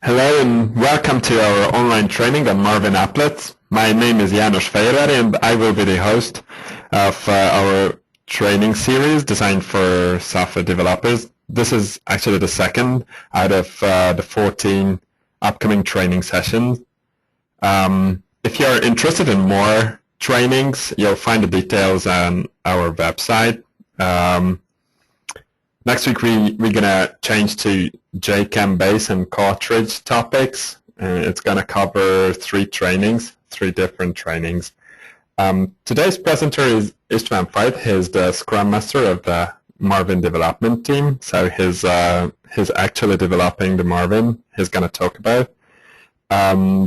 Hello and welcome to our online training on Marvin Applets. My name is János Fejérváry and I will be the host of our training series designed for software developers. This is actually the second out of the 14 upcoming training sessions. If you're interested in more trainings, you'll find the details on our website. Next week we're gonna change to JChem base and cartridge topics. It's gonna cover three different trainings. Today's presenter is István Vajt. He's the Scrum Master of the Marvin development team. So he's actually developing the Marvin he's gonna talk about.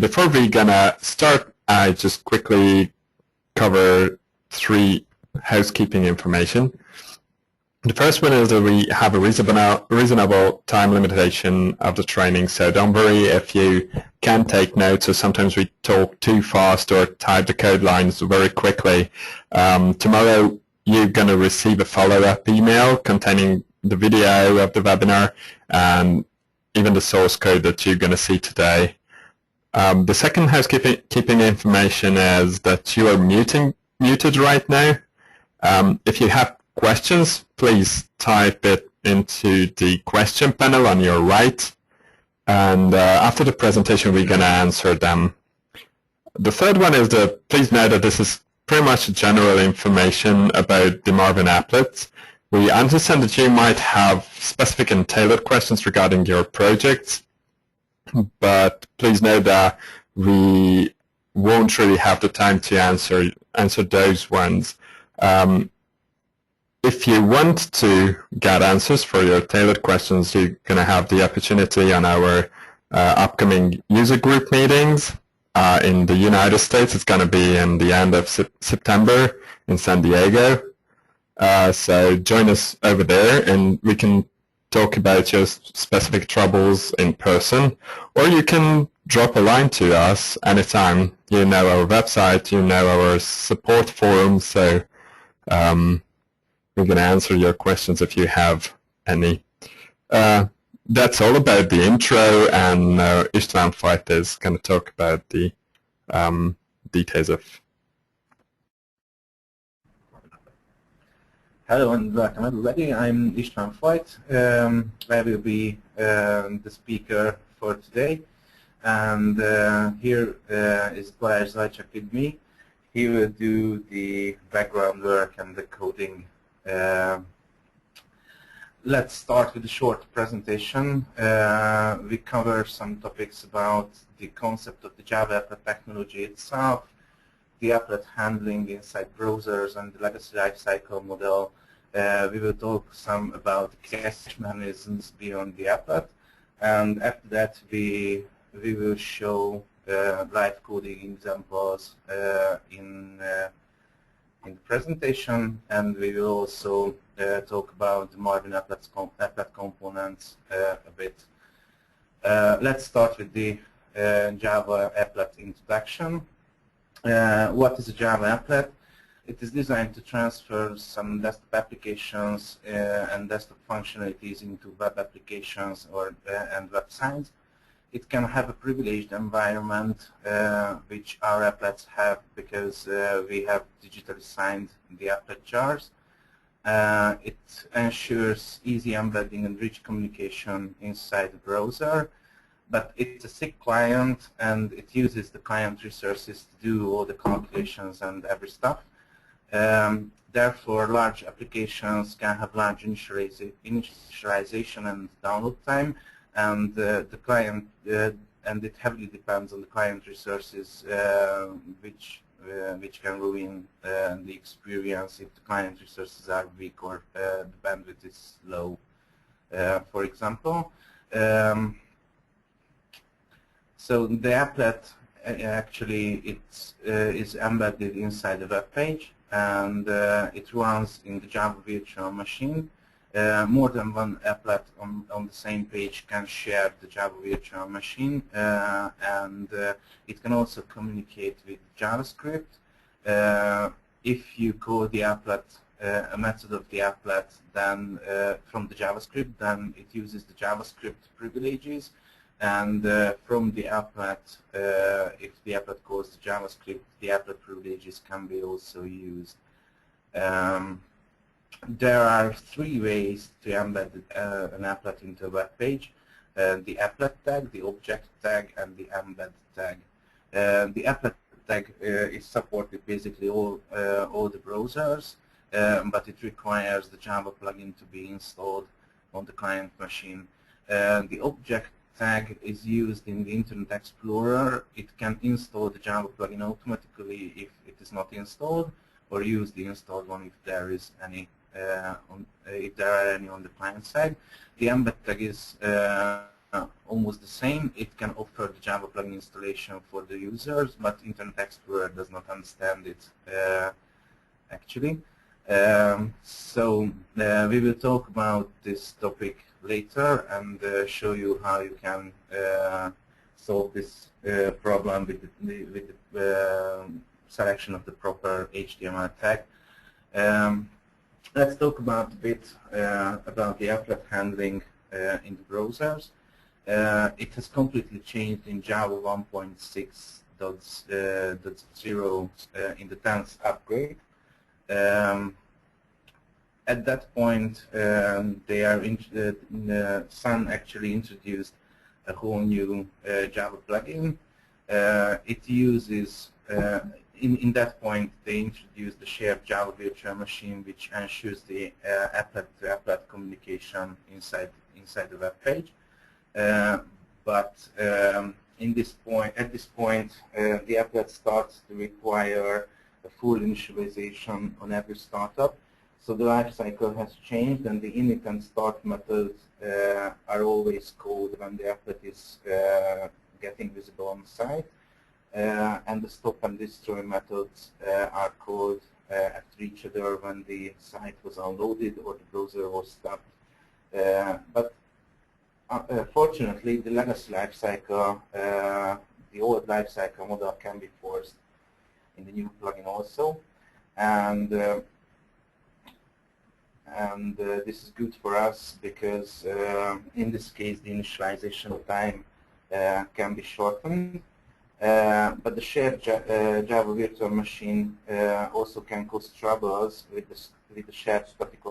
Before we're gonna start, I just quickly cover three housekeeping information. The first one is that we have a reasonable time limitation of the training, so don't worry if you can't take notes or sometimes we talk too fast or type the code lines very quickly. Tomorrow you're going to receive a follow-up email containing the video of the webinar and even the source code that you're going to see today. The second housekeeping information is that you are muted right now. If you have questions, please type it into the question panel on your right, and after the presentation we're going to answer them. The third one is that please note that this is pretty much general information about the Marvin Applets. We understand that you might have specific and tailored questions regarding your projects, but please note that we won't really have the time to answer those ones. If you want to get answers for your tailored questions, you're going to have the opportunity on our upcoming user group meetings in the United States. It's going to be in the end of September in San Diego. So join us over there and we can talk about your specific troubles in person, or you can drop a line to us anytime. You know our website, you know our support forum, so we're going to answer your questions if you have any. That's all about the intro, and István Vajt is going to talk about the details of. Hello and welcome everybody. I'm István Vajt. I will be the speaker for today, and here is Balázs Zajcsák with me. He will do the background work and the coding. Let's start with a short presentation. We cover some topics about the concept of the Java Applet technology itself, the Applet handling inside browsers, and the legacy lifecycle model. We will talk some about the cache mechanisms beyond the Applet, and after that we will show live coding examples in the presentation, and we will also talk about the Marvin Applet components a bit. Let's start with the Java Applet introduction. What is a Java Applet? It is designed to transfer some desktop applications and desktop functionalities into web applications and websites. It can have a privileged environment, which our applets have because we have digitally signed the applet jars. It ensures easy embedding and rich communication inside the browser, but it's a SIG client and it uses the client resources to do all the calculations and every stuff. Therefore, large applications can have large initialization and download time, and the client and it heavily depends on the client resources, which can ruin the experience if the client resources are weak or the bandwidth is low, for example. So the applet actually is embedded inside the web page, and it runs in the Java virtual machine. More than one applet on the same page can share the Java virtual machine, and it can also communicate with JavaScript. If you call the applet, a method of the applet, then from the JavaScript, then it uses the JavaScript privileges, And from the applet, if the applet calls the JavaScript, the applet privileges can be also used. There are three ways to embed an applet into a web page: the applet tag, the object tag, and the embed tag. The applet tag is supported basically all the browsers, but it requires the Java plugin to be installed on the client machine. The object tag is used in the Internet Explorer. It can install the Java plugin automatically if it is not installed, or use the installed one if there is any if there are any on the client side. The embed tag is almost the same. It can offer the Java plugin installation for the users, but Internet Explorer does not understand it actually. So we will talk about this topic later and show you how you can solve this problem with the selection of the proper HTML tag. Let's talk about a bit about the applet handling in the browsers. It has completely changed in Java 1.6.0 in the 10th upgrade. At that point, Sun actually introduced a whole new Java plugin. It uses in that point, they introduced the shared Java virtual machine, which ensures the applet-to-applet communication inside the web page. But at this point, the applet starts to require a full initialization on every startup. So the lifecycle has changed, and the init and start methods are always called when the applet is getting visible on the site. And the stop and destroy methods are called after each other when the site was unloaded or the browser was stopped. But fortunately, the legacy lifecycle, the old lifecycle model can be forced in the new plugin also, and this is good for us because in this case the initialization time can be shortened. But the shared Java virtual machine also can cause troubles with the shared static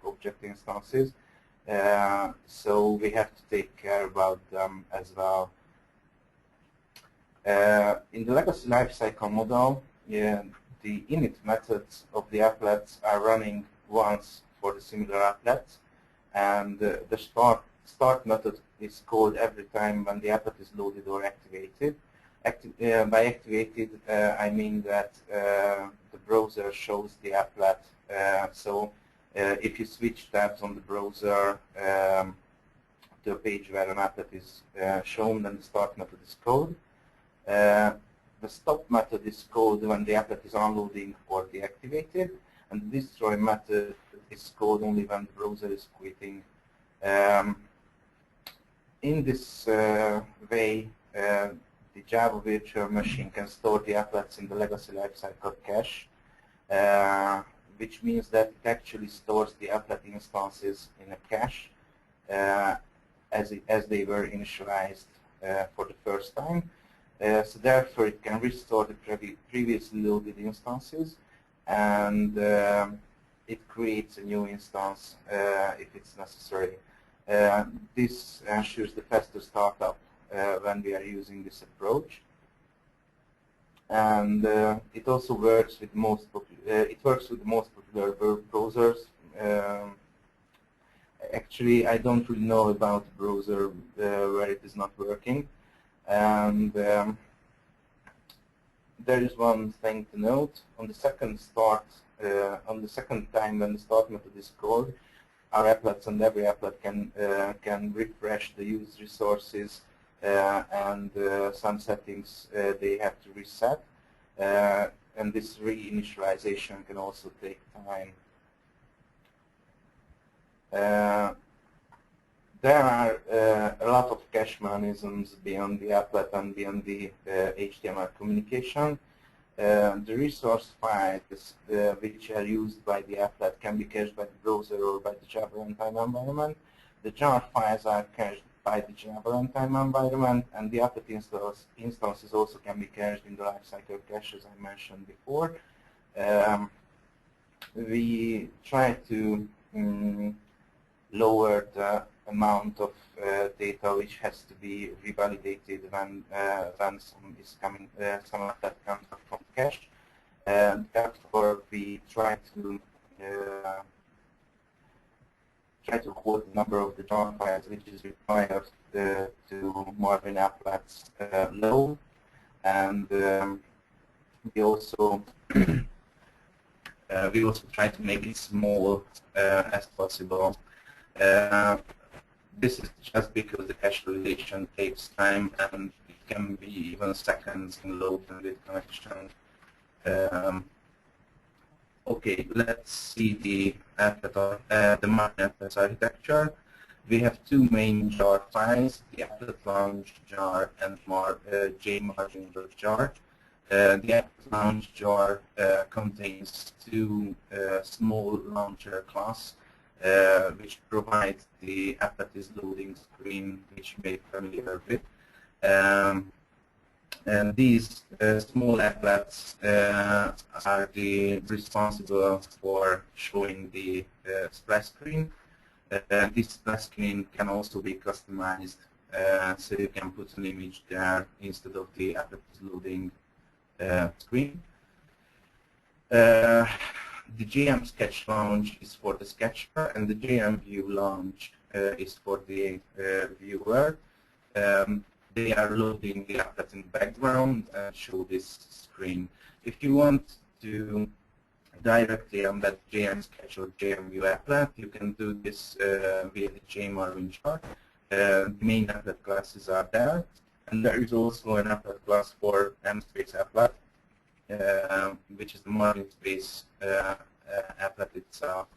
object instances. So we have to take care about them as well. In the legacy lifecycle model, the init methods of the applets are running once for the similar applets, and the start method is called every time when the applet is loaded or activated. By activated, I mean that the browser shows the applet. So if you switch tabs on the browser to a page where an applet is shown, then the start method is called. The stop method is called when the applet is unloading or deactivated, and the destroy method is called only when the browser is quitting. In this way, the Java virtual machine can store the applets in the legacy lifecycle cache, which means that it actually stores the applet instances in a cache as they were initialized for the first time. So therefore, it can restore the previously loaded instances, and it creates a new instance if it's necessary. This ensures the faster startup when we are using this approach, and it also works with most the most popular browsers. Actually, I don't really know about a browser where it is not working, and there is one thing to note. On the second time when the start method is called, our applets and every applet can refresh the used resources and some settings they have to reset, and this reinitialization can also take time. There are a lot of cache mechanisms beyond the applet and beyond the HTML communication. The resource files which are used by the applet can be cached by the browser or by the Java runtime environment. The jar files are cached modify the Java runtime environment, and the Applet instances also can be cached in the Lifecycle cache, as I mentioned before. We try to lower the amount of data which has to be revalidated when some of that comes up from cache. And therefore, we try to hold the number of the jar files which is required to Marvin Applets low, and we also try to make it small as possible. This is just because the cache validation takes time, and it can be even seconds in load and with connection. Okay, let's see the Marvin Applets architecture. We have two main jar files, the Applet launch jar and jmarvin.jar. The Applet launch jar contains two small launcher class, which provides the Applet is loading screen, which you may be familiar with. And these small applets are responsible for showing the splash screen. This splash screen can also be customized, so you can put an image there instead of the Applet is loading screen. The JM Sketch launch is for the sketcher, and the JM View launch is for the viewer. They are loading the applet in the background and show this screen. If you want to directly embed JM Sketch or JM View applet, you can do this via the jmarvin jar. The main applet classes are there, and there is also an applet class for mSpace applet, which is the Marvin space applet itself.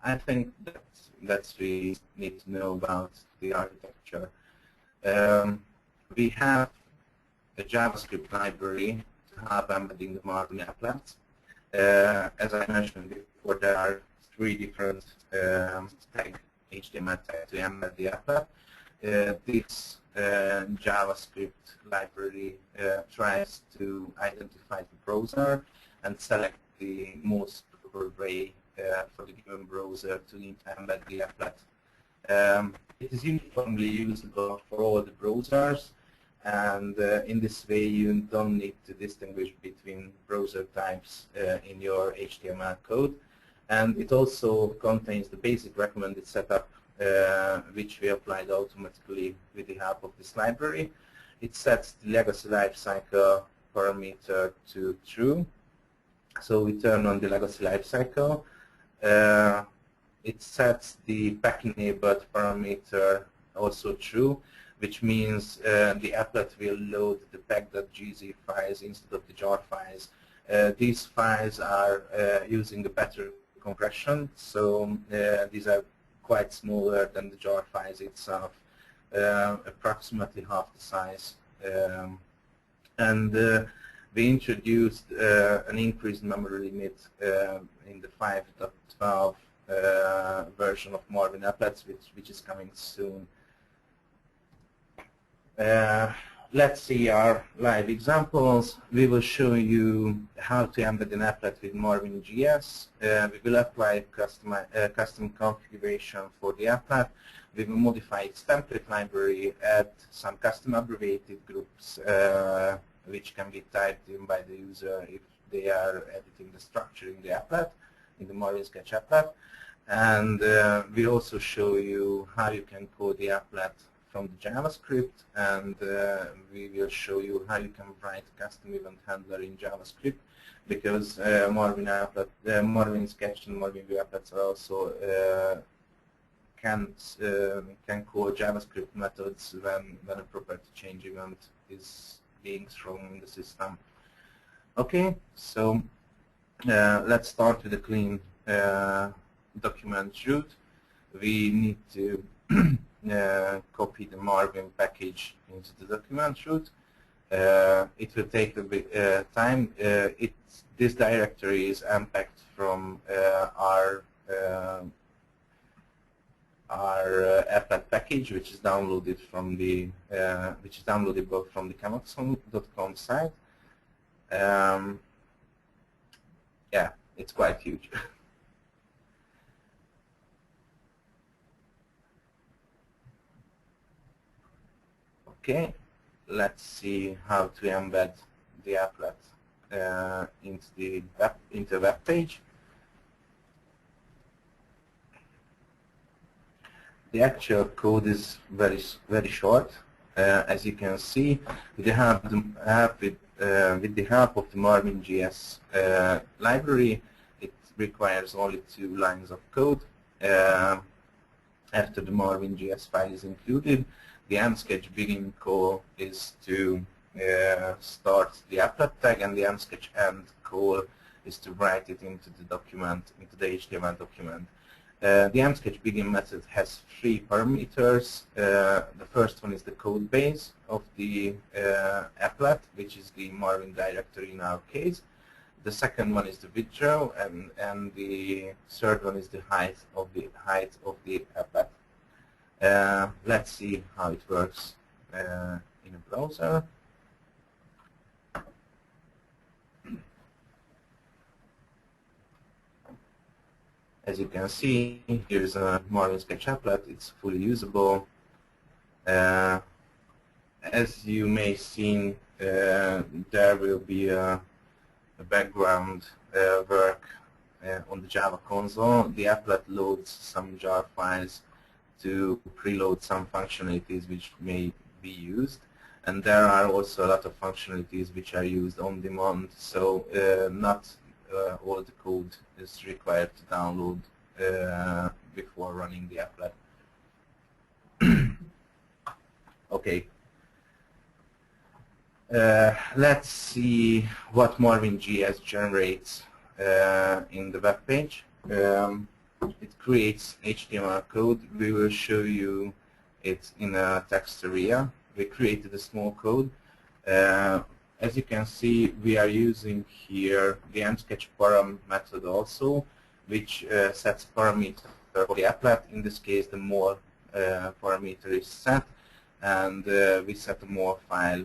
I think that's we need to know about the architecture. We have a JavaScript library to help embedding the Marvin Applets. As I mentioned before, there are three different HTML tags to embed the applet. This JavaScript library tries to identify the browser and select the most proper way for the given browser to embed the applet. It is uniformly usable for all the browsers, and in this way you don't need to distinguish between browser types in your HTML code. And it also contains the basic recommended setup, which we applied automatically with the help of this library. It sets the legacy lifecycle parameter to true, so we turn on the legacy lifecycle. It sets the pack enabled parameter also true, which means the applet will load the pack.gz files instead of the jar files. These files are using a better compression, so these are quite smaller than the jar files itself, approximately half the size. And we introduced an increased memory limit in the 5.12 version of Marvin Applets, which is coming soon. Let's see our live examples. We will show you how to embed an applet with Marvin GS. We will apply custom configuration for the applet. We will modify its template library, add some custom abbreviated groups which can be typed in by the user if they are editing the structure in the applet, in the Marvin Sketch applet. And we also show you how you can code the applet from the JavaScript, and we will show you how you can write a custom event handler in JavaScript, because Marvin Sketch and Marvin View applets are also can call JavaScript methods when a property change event is being thrown in the system. Okay, so let's start with a clean document root. We need to copy the Marvin package into the document root. It will take a bit time. This directory is unpacked from our our Applet package, which is downloaded from the downloadable from the ChemAxon.com site. Yeah, it's quite huge. Okay, let's see how to embed the applet into the web page. The actual code is very short. As you can see, with the help of the Marvin GS library, it requires only 2 lines of code. After the Marvin GS file is included, the msketch begin call is to start the applet tag, and the msketch end call is to write it into the document, into the HTML document. The msketch begin method has 3 parameters. The first one is the code base of the applet, which is the Marvin directory in our case. The second one is the width row, and the third one is the height of the applet. Let's see how it works in a browser. As you can see, here's a Marvin sketch applet. It's fully usable. As you may see, there will be a background work on the Java console. The applet loads some jar files to preload some functionalities which may be used, and there are also a lot of functionalities which are used on demand, so not all the code is required to download before running the applet. Okay, let's see what Marvin GS generates in the web page. It creates HTML code. We will show you it in a text area. We created a small code. As you can see, we are using here the msketch param method also, which sets parameter for the applet. In this case, the more parameter is set, and we set a more file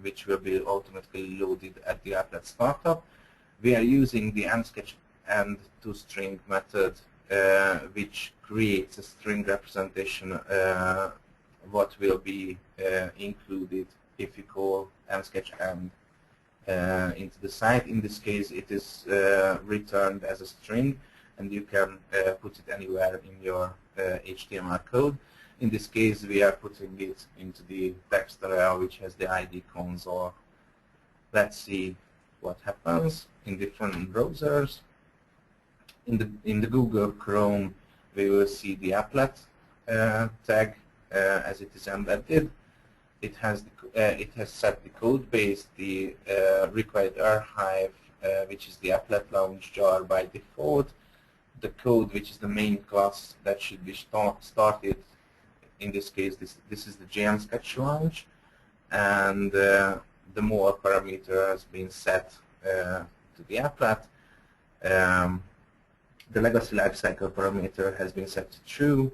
which will be automatically loaded at the applet startup. We are using the msketch and toString method, which creates a string representation what will be included if you call msketch and into the site. In this case, it is returned as a string, and you can put it anywhere in your HTML code. In this case, we are putting it into the text area, which has the ID console. Let's see what happens in different browsers. In the Google Chrome, we will see the applet tag as it is embedded. It has set the code base, the required archive, which is the applet launch jar by default. The code, which is the main class that should be started. In this case, this is the JMsketch launch, and the more parameter has been set to the applet. The legacy lifecycle parameter has been set to true.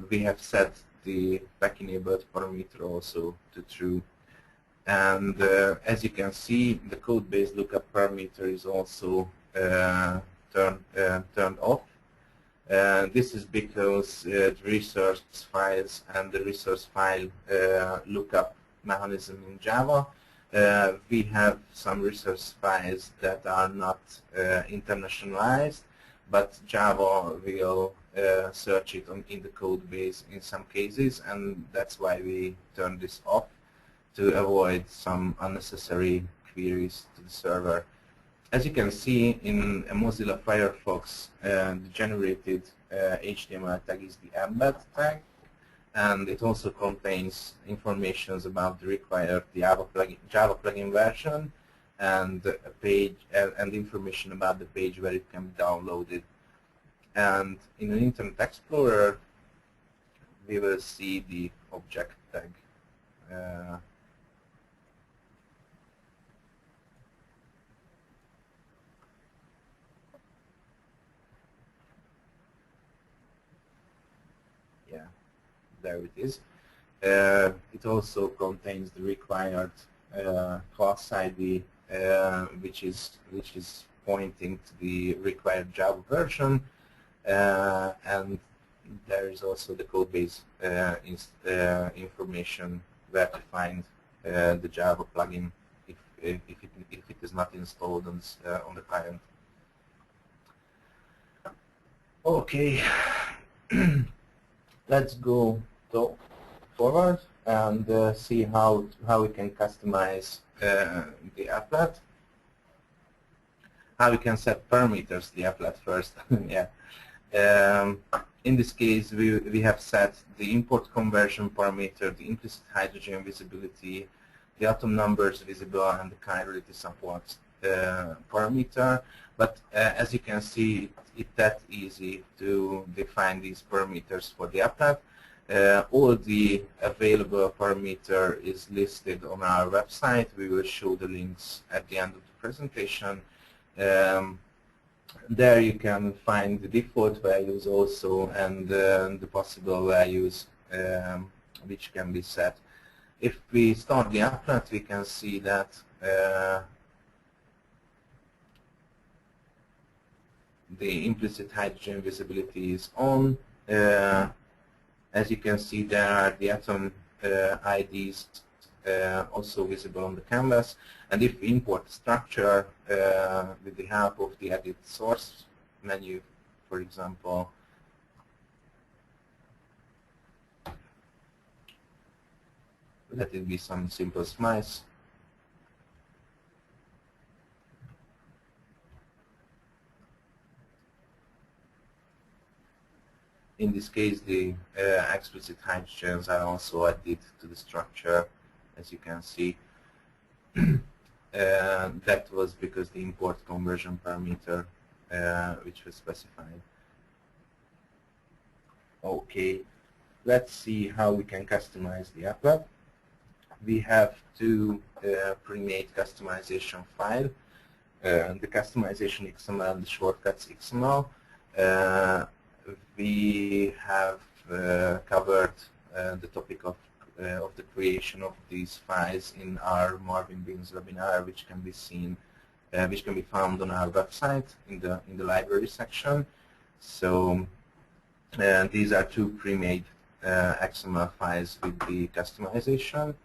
We have set the back enabled parameter also to true. And as you can see, the code base lookup parameter is also turned off. This is because the resource files and the resource file lookup mechanism in Java, we have some resource files that are not internationalized, but Java will search it in the code base in some cases, and that's why we turn this off to avoid some unnecessary queries to the server. As you can see in Mozilla Firefox, the generated HTML tag is the embed tag, and it also contains information about the required Java plugin version and a page and information about the page where it can be downloaded. And in an Internet Explorer, we will see the object tag. there it is. It also contains the required class ID, which is pointing to the required Java version, and there is also the codebase information where to find the Java plugin if it is not installed on the client. Okay, let's go forward and see how we can customize the applet. How we can set parameters the applet first. Yeah. In this case, we have set the import conversion parameter, the implicit hydrogen visibility, the atom numbers visible, and the chirality support parameter. But as you can see, it's that easy to define these parameters for the applet. All the available parameter is listed on our website. We will show the links at the end of the presentation. There you can find the default values also and the possible values which can be set. If we start the applet, we can see that the implicit hydrogen visibility is on. As you can see, there are the atom IDs also visible on the canvas. And if we import the structure with the help of the edit source menu, for example, let it be some simple smice. In this case, the explicit hydrogens are also added to the structure, as you can see. That was because the import conversion parameter which was specified. Okay, let's see how we can customize the applet. We have two pre-made customization files, the customization XML and the shortcuts XML. We have covered the topic of the creation of these files in our Marvin GS webinar, which can be seen, which can be found on our website in the library section. So these are two pre-made XML files with the customization.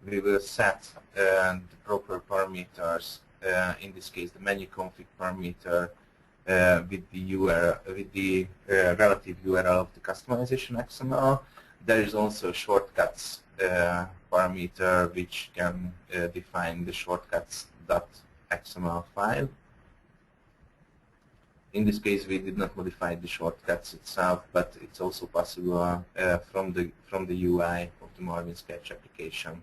We will set the proper parameters. In this case, the menu config parameter with the URL, with the relative URL of the customization XML. There is also a shortcuts parameter which can define the shortcuts.xml file. In this case, we did not modify the shortcuts itself, but it's also possible from the UI of the Marvin Sketch application.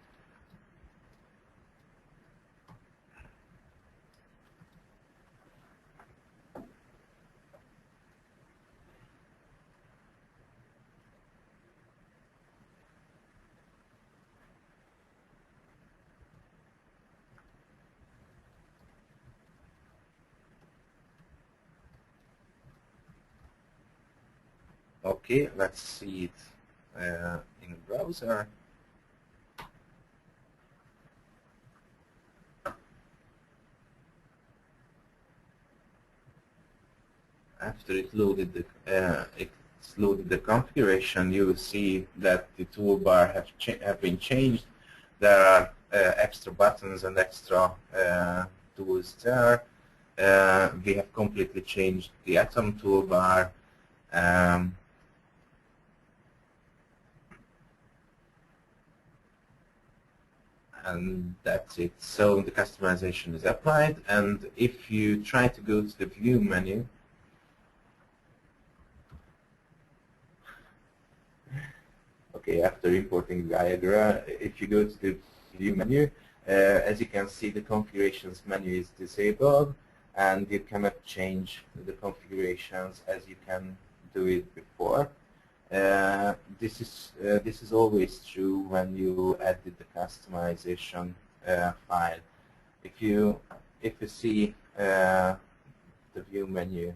Okay, let's see it in the browser. After it loaded the configuration, you will see that the toolbar have been changed. There are extra buttons and extra tools there. We have completely changed the atom toolbar. And that's it. So the customization is applied, and if you try to go to the view menu, okay, after importing the diagram, if you go to the view menu, as you can see, the configurations menu is disabled, and you cannot change the configurations as you can do it before. This is always true when you edit the customization file. If you see the view menu,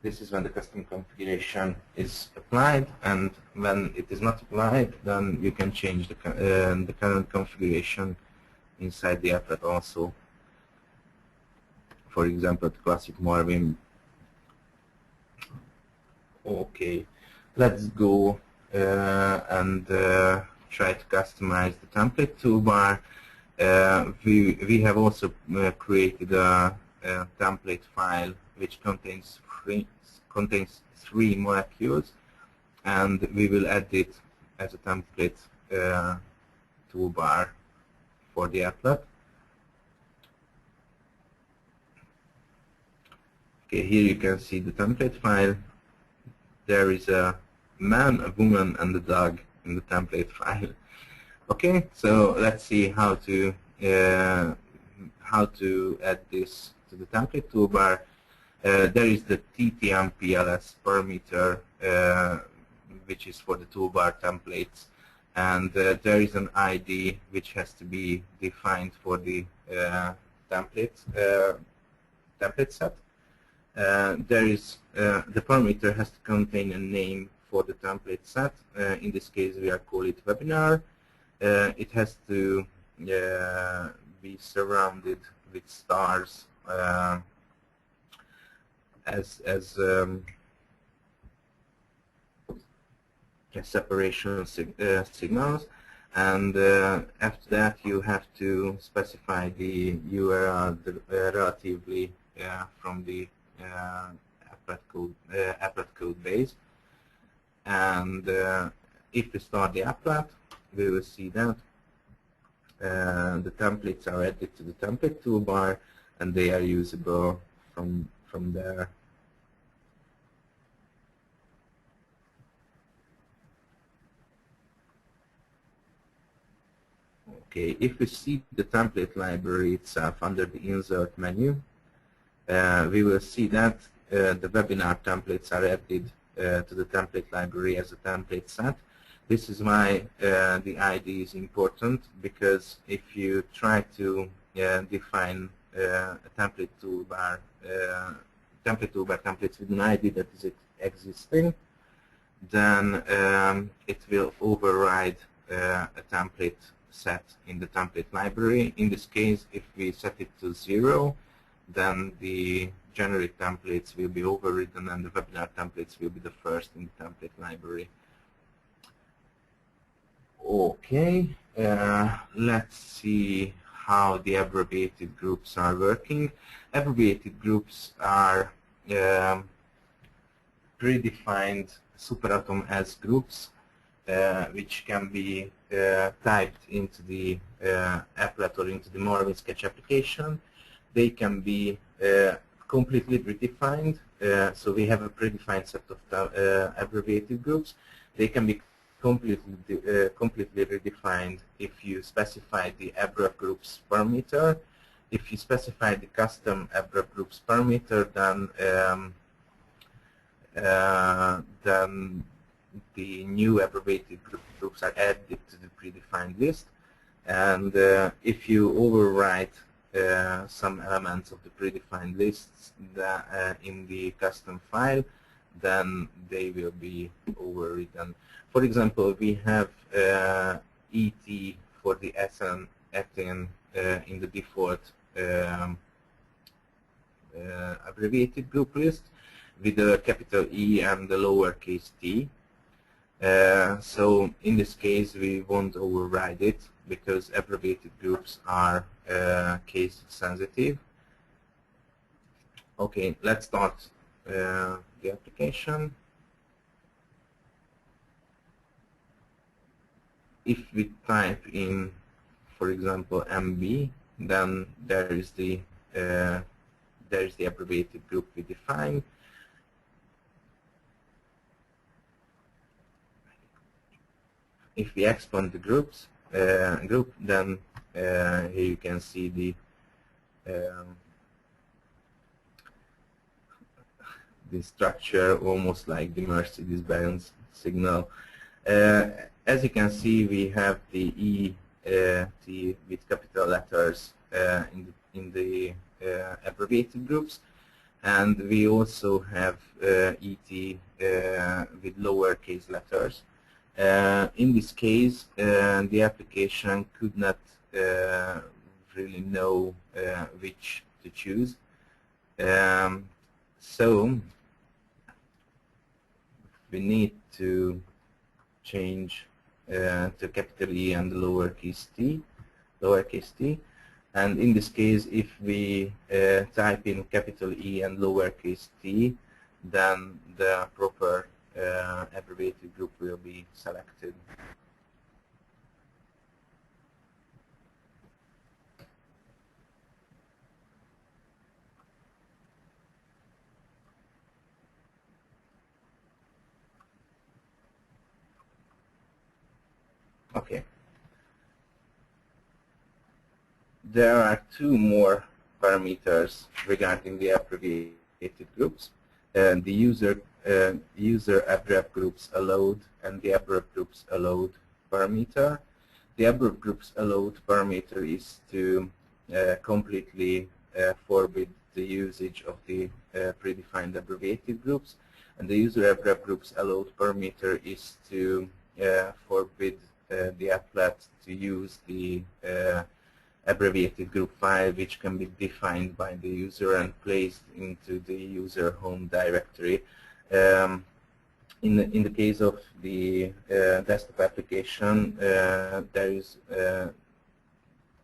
This is when the custom configuration is applied, and when it is not applied, then you can change the current configuration inside the applet also. For example, the classic Marvin. Okay, let's go and try to customize the template toolbar. We have also created a template file which contains three molecules, and we will add it as a template toolbar for the applet. Okay, here you can see the template file. There is a man, a woman, and a dog in the template file. Okay, so let's see how to add this to the template toolbar. There is the TTMPLS parameter, which is for the toolbar templates, and there is an ID which has to be defined for the template set. There is the parameter has to contain a name for the template set. In this case, we are calling it webinar. It has to be surrounded with stars as separation signals, and after that you have to specify the URL relatively from the applet code base. And if we start the applet, we will see that the templates are added to the template toolbar, and they are usable from there. Okay, if we see the template library itself under the Insert menu, we will see that the webinar templates are added to the template library as a template set. This is why the ID is important, because if you try to define a template toolbar templates with an ID that is existing, then it will override a template set in the template library. In this case, if we set it to 0, then the generic templates will be overridden and the webinar templates will be the first in the template library. Okay, let's see how the abbreviated groups are working. Abbreviated groups are predefined superatom S groups which can be typed into the applet or into the Marvin Sketch application. They can be completely redefined, so we have a predefined set of abbreviated groups. They can be completely redefined if you specify the abbrep groups parameter. If you specify the custom abbrep groups parameter, then the new abbreviated groups are added to the predefined list. And if you overwrite some elements of the predefined lists in the custom file, then they will be overridden. For example, we have ET for the ethane in the default abbreviated group list with the capital E and the lowercase t. So in this case, we won't override it because abbreviated groups are case sensitive. Okay, let's start the application. If we type in, for example, MB, then there is the abbreviated group we define. If we expand the group, then here you can see the structure almost like the Mercedes-Benz signal. As you can see, we have the E, T with capital letters in the abbreviated groups. and we also have ET with lowercase letters. In this case, the application could not really know which to choose. So we need to change to capital E and lowercase t. And in this case, if we type in capital E and lowercase t, then the proper abbreviated group will be selected. Okay. There are two more parameters regarding the abbreviated groups. The user abrev groups allowed and the abrev groups allowed parameter. The abrev groups allowed parameter is to completely forbid the usage of the predefined abbreviated groups, and the user abrev groups allowed parameter is to forbid the applet to use the abbreviated group file, which can be defined by the user and placed into the user home directory. In the case of the desktop application, there is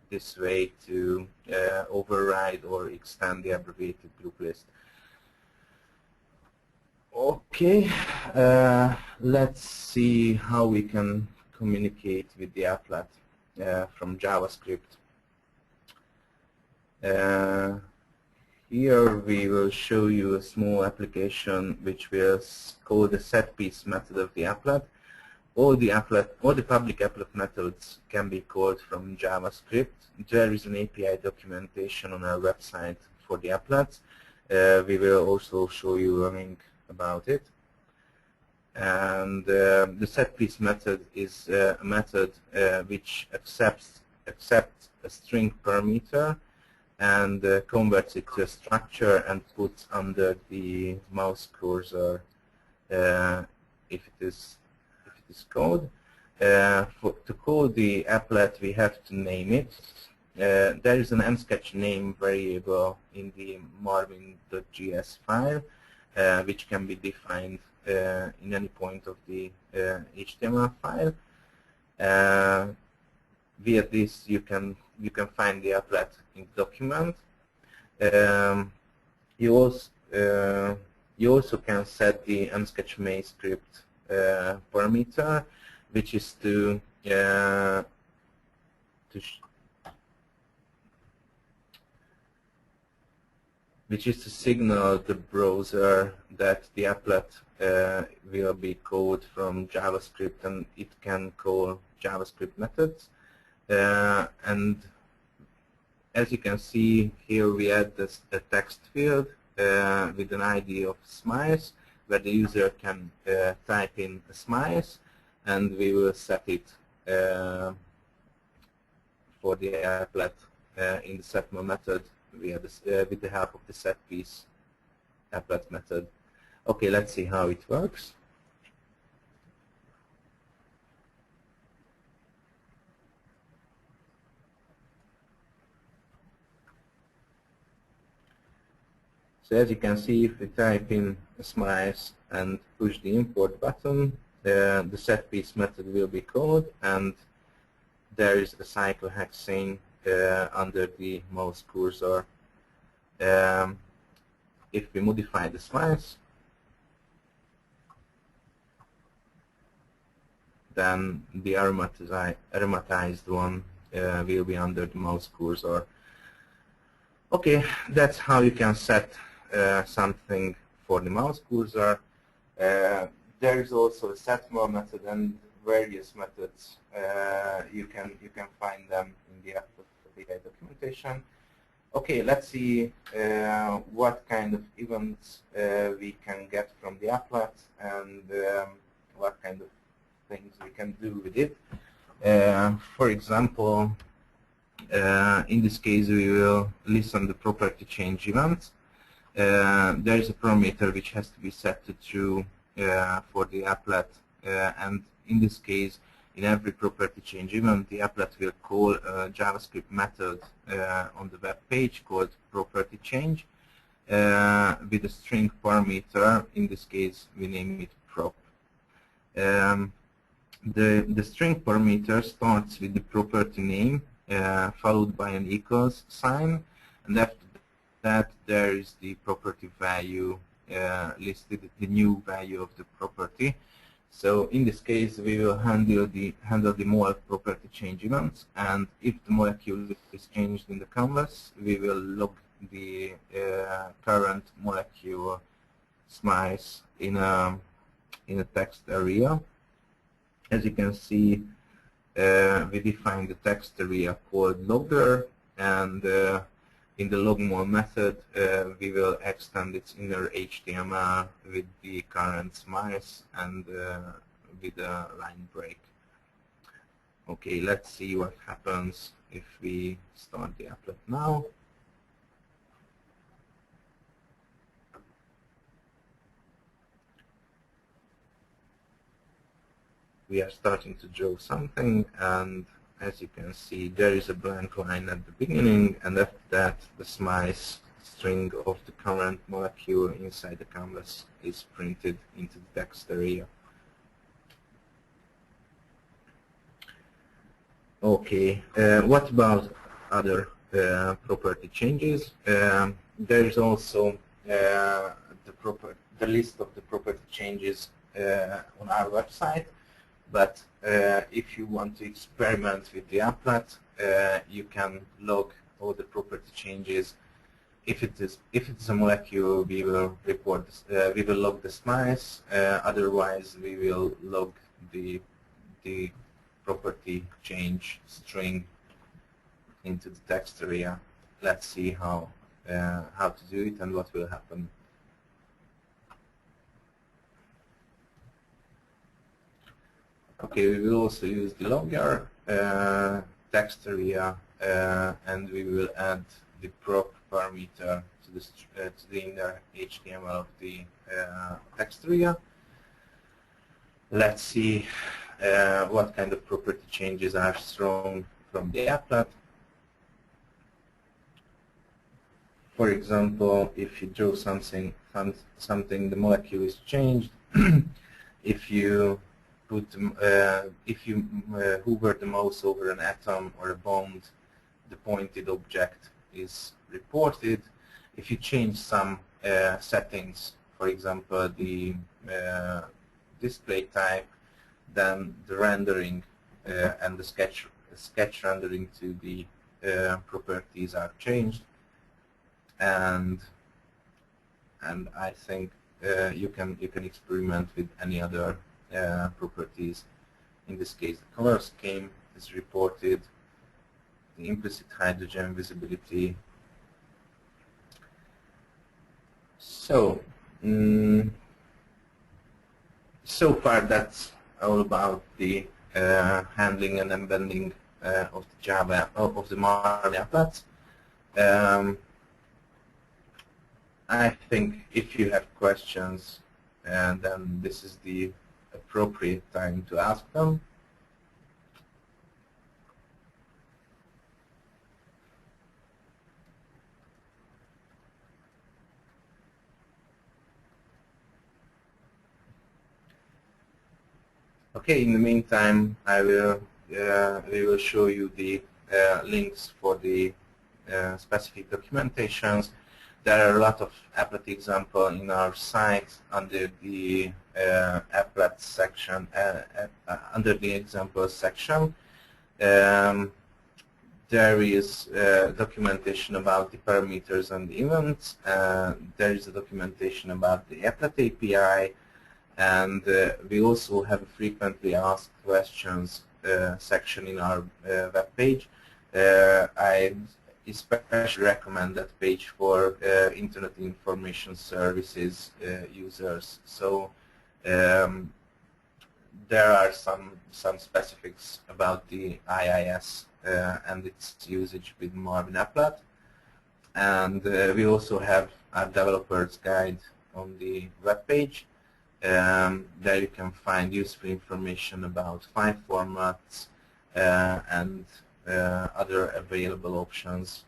this way to override or extend the abbreviated group list. Okay, let's see how we can communicate with the applet from JavaScript. Here we will show you a small application which will call the setPiece method of the applet. All the public applet methods can be called from JavaScript. There is an API documentation on our website for the applets. We will also show you a link about it. And the setPiece method is a method which accepts a string parameter and converts it to a structure and puts under the mouse cursor if it is called. To call the applet, we have to name it. There is an msketch name variable in the Marvin.gs file, which can be defined in any point of the HTML file. Via this, you can find the applet in the document. You also can set the msketch_main_script parameter, which is to signal the browser that the applet will be called from JavaScript, and it can call JavaScript methods. And as you can see here, we add a text field with an ID of smiles, where the user can type in smiles, and we will set it for the applet in the setMo method with the help of the setPiece applet method. Okay, let's see how it works. So as you can see, if we type in smiles and push the import button, the setPiece method will be called, and there is a cyclohexane under the mouse cursor. If we modify the smiles, then the aromatized one will be under the mouse cursor. Okay, that's how you can set something for the mouse cursor. There is also a setMo method and various methods. You can find them in the API documentation. Okay, let's see what kind of events we can get from the applet and what kind of things we can do with it. For example, in this case, we will listen the property change events. there is a parameter which has to be set to true for the applet, and in this case, in every property change event, the applet will call a JavaScript method on the web page called property change with a string parameter. In this case, we name it prop. The string parameter starts with the property name followed by an equals sign, and after that there is the property value listed, the new value of the property. So in this case, we will handle the mole property change events, and if the molecule is changed in the canvas, we will log the current molecule smice in a text area. As you can see, we define the text area called logger, and in the logmol method, we will extend its inner HTML with the current smice and with a line break. Okay, let's see what happens if we start the applet now. We are starting to draw something, and as you can see, there is a blank line at the beginning, and after that the smice string of the current molecule inside the canvas is printed into the text area. Okay, what about other property changes? There is also the list of the property changes on our website. But if you want to experiment with the applet, you can log all the property changes. If it is a molecule, we will report we will log the smice. Otherwise, we will log the property change string into the text area. Let's see how to do it and what will happen. Okay, we will also use the logger text area, and we will add the prop parameter to the inner HTML of the text area. Let's see what kind of property changes are thrown from the applet. For example, if you draw something, the molecule is changed. If you hover the mouse over an atom or a bond, the pointed object is reported. If you change some settings, for example, the display type, then the rendering and the sketch rendering to the properties are changed. And I think you can experiment with any other properties. In this case, the color scheme is reported, the implicit hydrogen visibility. So, so far that's all about the handling and embedding of the Marvin applets. I think if you have questions, then this is the appropriate time to ask them. Okay, in the meantime, we will show you the links for the specific documentations. There are a lot of Applet examples in our site under the Applet section, under the examples section. There is documentation about the parameters and the events. There is a documentation about the Applet API, and we also have a frequently asked questions section in our web page. I especially recommend that page for Internet Information Services users. So there are some specifics about the IIS and its usage with Marvin Applet. And we also have a developer's guide on the web page. There you can find useful information about file formats and other available options